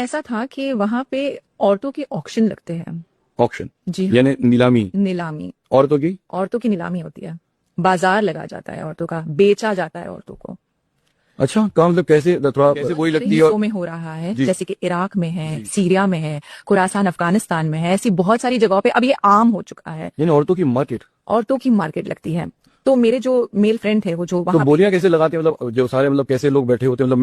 ऐसा था कि वहां पे औरतों के ऑक्शन लगते हैं। ऑक्शन जी हाँ, यानी नीलामी नीलामी। औरतों की नीलामी होती है, बाजार लगा जाता है औरतों का, बेचा जाता है औरतों को। अच्छा काम मतलब कैसे थोड़ा कैसे वही लगती है हिस्सों में हो रहा है, जी जैसे कि इराक में है, सीरिया में है, खुरासान अफगानिस्तान में है, ऐसी बहुत सारी जगहों पे अब ये आम हो चुका है। यानी औरतों की मार्केट लगती है। तो मेरे जो मेल फ्रेंड थे वो जो तो वहां बोलियां कैसे लगाते हैं मतलब जो सारे मतलब कैसे लोग बैठे होते हैं मतलब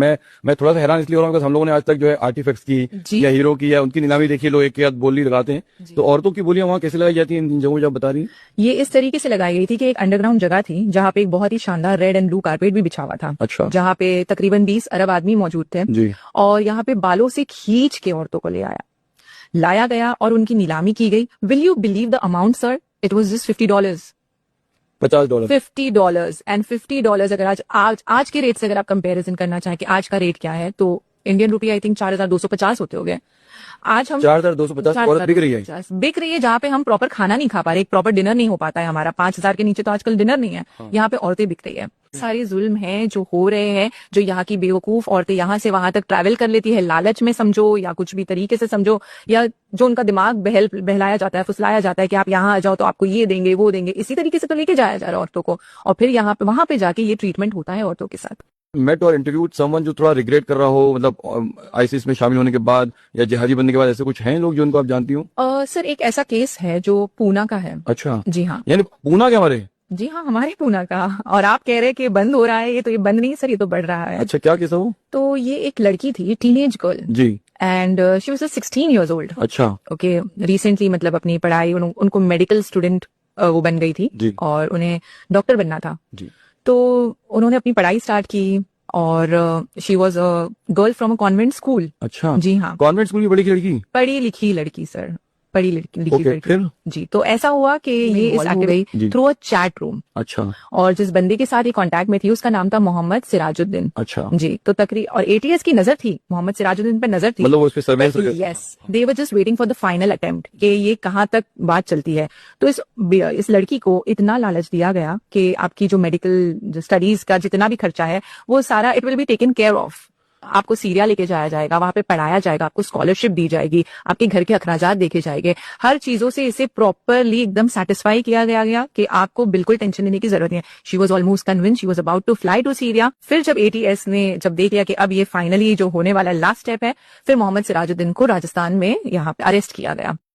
मैं थोड़ा सा हैरान इसलिए हो रहा हूँ because हम लोगों ने आज तक जो है आर्टिफैक्ट्स की या हीरो की या उनकी नीलामी देखी लोग एक के साथ बोली लगाते हैं तो औरतों की बोलियां वहां कैसे लगाई जाती हैं इन जगहों जो आप बता रही हैं? ये इस तरीके से लगाई गई थी कि एक अंडरग्राउंड जगह थी जहाँ पे एक बहुत ही शानदार रेड एंड ब्लू कारपेट भी बिछा हुआ था। अच्छा जहाँ पे तकरीबन 20 अरब आदमी मौजूद थे जी और यहाँ पे बालों से खींच के औरतों को लाया गया और उनकी नीलामी की गई। Will you believe the amount sir? It was just $50। $50 $50 and $50 अगर आज के रेट से अगर आप कंपैरिजन करना चाहें कि आज का रेट क्या है तो इंडियन रुपी आई थिंक 4250 होते हो गए। आज हम 4250 औरत बिक रही है जहाँ पे हम प्रॉपर खाना नहीं खा पा रहे, एक प्रॉपर डिनर नहीं हो पाता है हमारा। 5000 के नीचे तो आजकल डिनर नहीं है। यहाँ पे औरतें बिक रही है। सारे जुल्म हैं जो हो रहे हैं, जो यहाँ की बेवकूफ औरतें यहाँ से वहां तक ट्रैवल कर लेती है लालच में समझो या कुछ भी तरीके से समझो, या जो उनका दिमाग बहलाया जाता है, फुसलाया जाता है कि आप यहाँ आ जाओ तो आपको ये देंगे वो देंगे, इसी तरीके से तो लेके जाया जा रहा है औरतों को। और फिर यहाँ पे वहां पे जाके ये ट्रीटमेंट होता है औरतों के साथ। मेट और इंटरव्यूड समवन जो थोड़ा रिग्रेट कर रहा हो मतलब आईसीस में शामिल होने के बाद या जिहादी बनने के बाद ऐसे कुछ हैं लोग जो उनको आप जानती हो? सर एक ऐसा केस है जो पूना का है। अच्छा जी हाँ, यानी पूना के हमारे जी हाँ, हमारे पूना का। और आप कह रहे हैं कि बंद हो रहा है, ये बंद नहीं सर, ये तो बढ़ रहा है। अच्छा क्या केस है वो? तो ये एक लड़की थी, टीनेज गर्ल जी and she was 16 years old। अच्छा ओके, रिसेंटली मतलब अपनी पढ़ाई उनको मेडिकल स्टूडेंट वो बन गई थी जी और उन्हें डॉक्टर बनना था। जी तो उन्होंने अपनी पढ़ाई स्टार्ट की और she was a girl from a convent school. अच्छा जी हाँ, कॉन्वेंट स्कूल की बड़ी लड़की पढ़ी लिखी लड़की सर, पढ़ी लिखी ओके लड़की। फिर जी, तो ऐसा हुआ कि ये इस गई थ्रू अ चैट रूम। अच्छा और जिस बंदे के साथ ये कांटेक्ट में थी उसका नाम था मोहम्मद सिराजुद्दीन। अच्छा जी, तो और एटीएस की नजर थी, मोहम्मद सिराजुद्दीन पे नजर थी, मतलब वो उस पे surveillance yes, they were just waiting for the final attempt कि ये कहाँ तक बात चलती है। तो इस लड़की को इतना लालच दिया गया कि आपकी जो मेडिकल स्टडीज का जितना भी खर्चा है वो सारा it will be taken care of. आपको सीरिया लेके जाया जाएगा, वहां पे पढ़ाया जाएगा, आपको स्कॉलरशिप दी जाएगी, आपके घर के अखराजात देखे जाएंगे, हर चीजों से इसे प्रॉपरली एकदम सेटिस्फाई किया गया कि आपको बिल्कुल टेंशन लेने की जरूरत नहीं है। She was almost convince, she was about to fly to Syria. फिर जब एटीएस ने जब देख लिया कि अब ये फाइनली जो होने वाला लास्ट स्टेप है, फिर मोहम्मद सिराजुद्दीन को राजस्थान में यहाँ पे अरेस्ट किया गया।